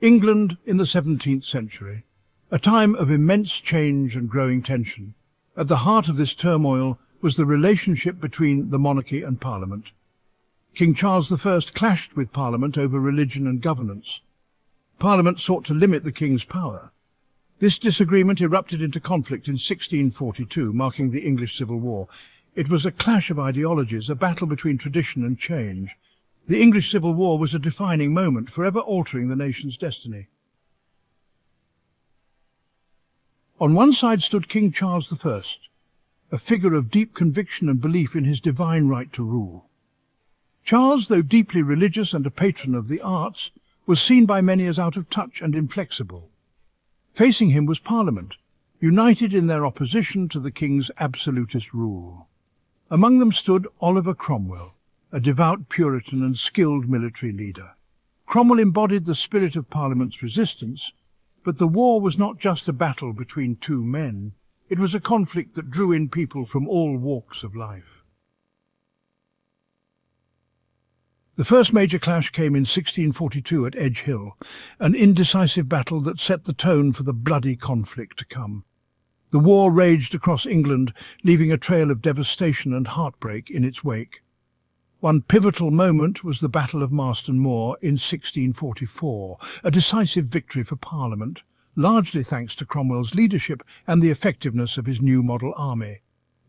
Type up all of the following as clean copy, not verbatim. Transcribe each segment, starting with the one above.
England in the 17th century, a time of immense change and growing tension. At the heart of this turmoil was the relationship between the monarchy and Parliament. King Charles I clashed with Parliament over religion and governance. Parliament sought to limit the king's power. This disagreement erupted into conflict in 1642, marking the English Civil War. It was a clash of ideologies, a battle between tradition and change. The English Civil War was a defining moment, forever altering the nation's destiny. On one side stood King Charles I, a figure of deep conviction and belief in his divine right to rule. Charles, though deeply religious and a patron of the arts, was seen by many as out of touch and inflexible. Facing him was Parliament, united in their opposition to the king's absolutist rule. Among them stood Oliver Cromwell, a devout Puritan and skilled military leader. Cromwell embodied the spirit of Parliament's resistance, but the war was not just a battle between two men. It was a conflict that drew in people from all walks of life. The first major clash came in 1642 at Edgehill, an indecisive battle that set the tone for the bloody conflict to come. The war raged across England, leaving a trail of devastation and heartbreak in its wake. One pivotal moment was the Battle of Marston Moor in 1644, a decisive victory for Parliament, largely thanks to Cromwell's leadership and the effectiveness of his new model army.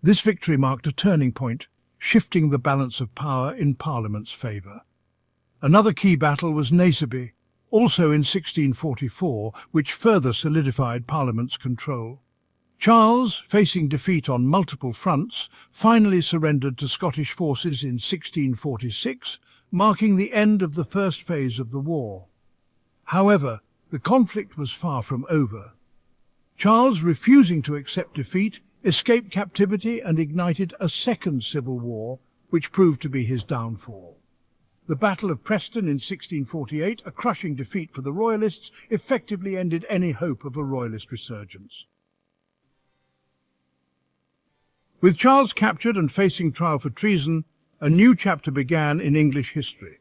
This victory marked a turning point, shifting the balance of power in Parliament's favour. Another key battle was Naseby, also in 1644, which further solidified Parliament's control. Charles, facing defeat on multiple fronts, finally surrendered to Scottish forces in 1646, marking the end of the first phase of the war. However, the conflict was far from over. Charles, refusing to accept defeat, escaped captivity and ignited a second civil war, which proved to be his downfall. The Battle of Preston in 1648, a crushing defeat for the Royalists, effectively ended any hope of a Royalist resurgence. With Charles captured and facing trial for treason, a new chapter began in English history.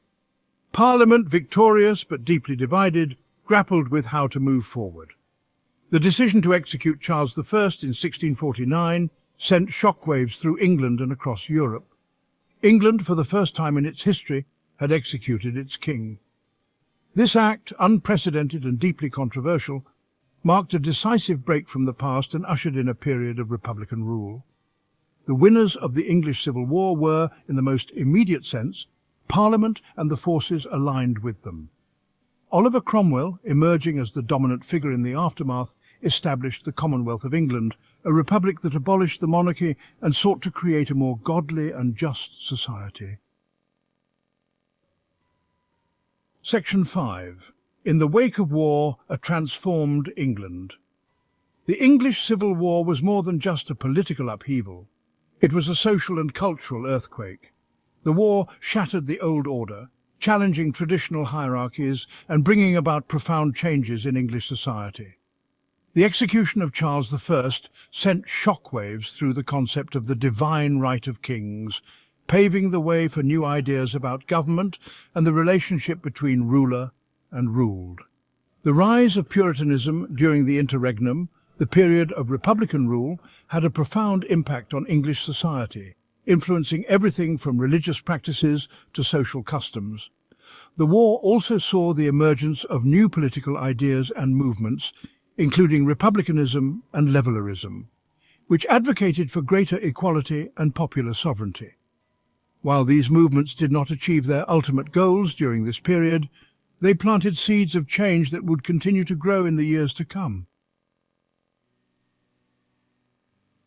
Parliament, victorious but deeply divided, grappled with how to move forward. The decision to execute Charles I in 1649 sent shockwaves through England and across Europe. England, for the first time in its history, had executed its king. This act, unprecedented and deeply controversial, marked a decisive break from the past and ushered in a period of Republican rule. The winners of the English Civil War were, in the most immediate sense, Parliament and the forces aligned with them. Oliver Cromwell, emerging as the dominant figure in the aftermath, established the Commonwealth of England, a republic that abolished the monarchy and sought to create a more godly and just society. Section 5. In the wake of war, a transformed England. The English Civil War was more than just a political upheaval. It was a social and cultural earthquake. The war shattered the old order, challenging traditional hierarchies and bringing about profound changes in English society. The execution of Charles I sent shockwaves through the concept of the divine right of kings, paving the way for new ideas about government and the relationship between ruler and ruled. The rise of Puritanism during the interregnum, the period of Republican rule, had a profound impact on English society, influencing everything from religious practices to social customs. The war also saw the emergence of new political ideas and movements, including republicanism and levellerism, which advocated for greater equality and popular sovereignty. While these movements did not achieve their ultimate goals during this period, they planted seeds of change that would continue to grow in the years to come.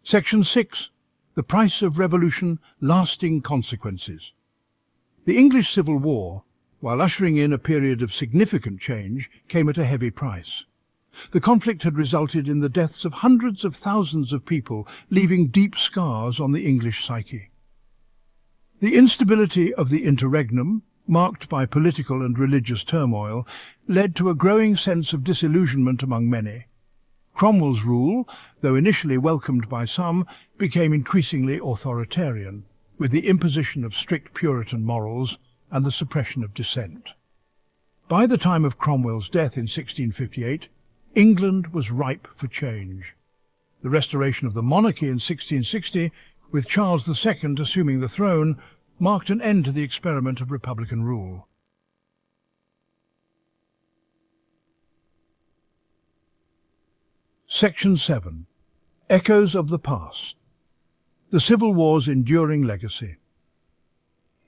Section 6. The Price of Revolution, Lasting Consequences. The English Civil War, while ushering in a period of significant change, came at a heavy price. The conflict had resulted in the deaths of hundreds of thousands of people, leaving deep scars on the English psyche. The instability of the interregnum, marked by political and religious turmoil, led to a growing sense of disillusionment among many. Cromwell's rule, though initially welcomed by some, became increasingly authoritarian, with the imposition of strict Puritan morals and the suppression of dissent. By the time of Cromwell's death in 1658, England was ripe for change. The restoration of the monarchy in 1660, with Charles II assuming the throne, marked an end to the experiment of republican rule. Section 7. Echoes of the Past. The Civil War's enduring legacy.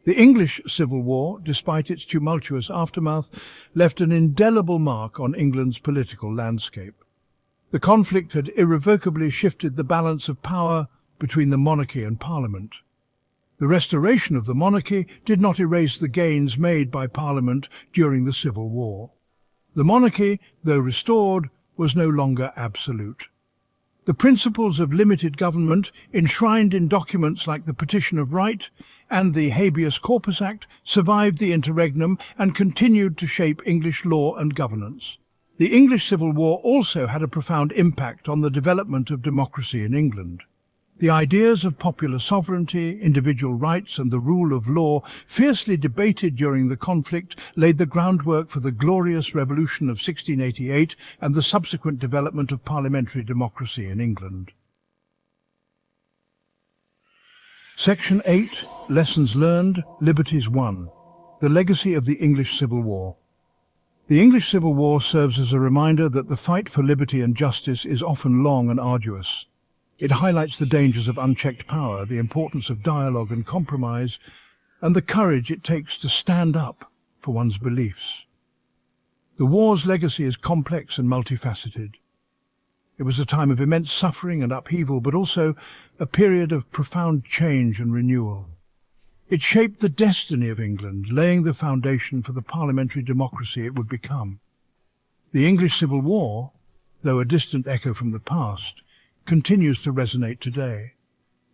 The English Civil War, despite its tumultuous aftermath, left an indelible mark on England's political landscape. The conflict had irrevocably shifted the balance of power between the monarchy and Parliament. The restoration of the monarchy did not erase the gains made by Parliament during the Civil War. The monarchy, though restored, was no longer absolute. The principles of limited government, enshrined in documents like the Petition of Right and the Habeas Corpus Act, survived the interregnum and continued to shape English law and governance. The English Civil War also had a profound impact on the development of democracy in England. The ideas of popular sovereignty, individual rights and the rule of law, fiercely debated during the conflict, laid the groundwork for the glorious revolution of 1688 and the subsequent development of parliamentary democracy in England. Section 8. Lessons Learned, Liberties Won. The Legacy of the English Civil War. The English Civil War serves as a reminder that the fight for liberty and justice is often long and arduous. It highlights the dangers of unchecked power, the importance of dialogue and compromise, and the courage it takes to stand up for one's beliefs. The war's legacy is complex and multifaceted. It was a time of immense suffering and upheaval, but also a period of profound change and renewal. It shaped the destiny of England, laying the foundation for the parliamentary democracy it would become. The English Civil War, though a distant echo from the past, continues to resonate today.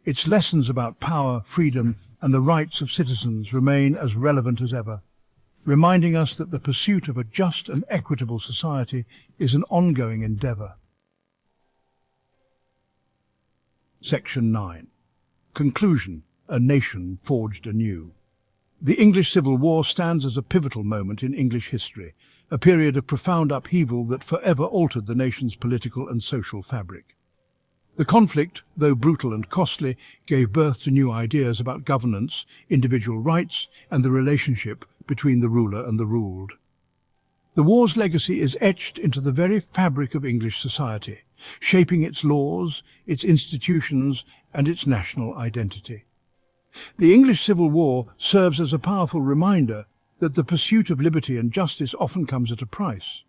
Its lessons about power, freedom, and the rights of citizens remain as relevant as ever, reminding us that the pursuit of a just and equitable society is an ongoing endeavour. Section 9. Conclusion. A nation forged anew. The English Civil War stands as a pivotal moment in English history, a period of profound upheaval that forever altered the nation's political and social fabric. The conflict, though brutal and costly, gave birth to new ideas about governance, individual rights, and the relationship between the ruler and the ruled. The war's legacy is etched into the very fabric of English society, shaping its laws, its institutions, and its national identity. The English Civil War serves as a powerful reminder that the pursuit of liberty and justice often comes at a price.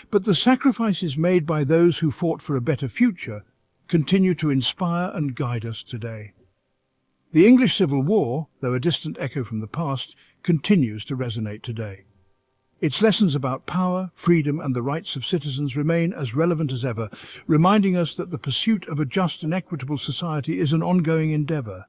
But the sacrifices made by those who fought for a better future continue to inspire and guide us today. The English Civil War, though a distant echo from the past, continues to resonate today. Its lessons about power, freedom and the rights of citizens remain as relevant as ever, reminding us that the pursuit of a just and equitable society is an ongoing endeavour.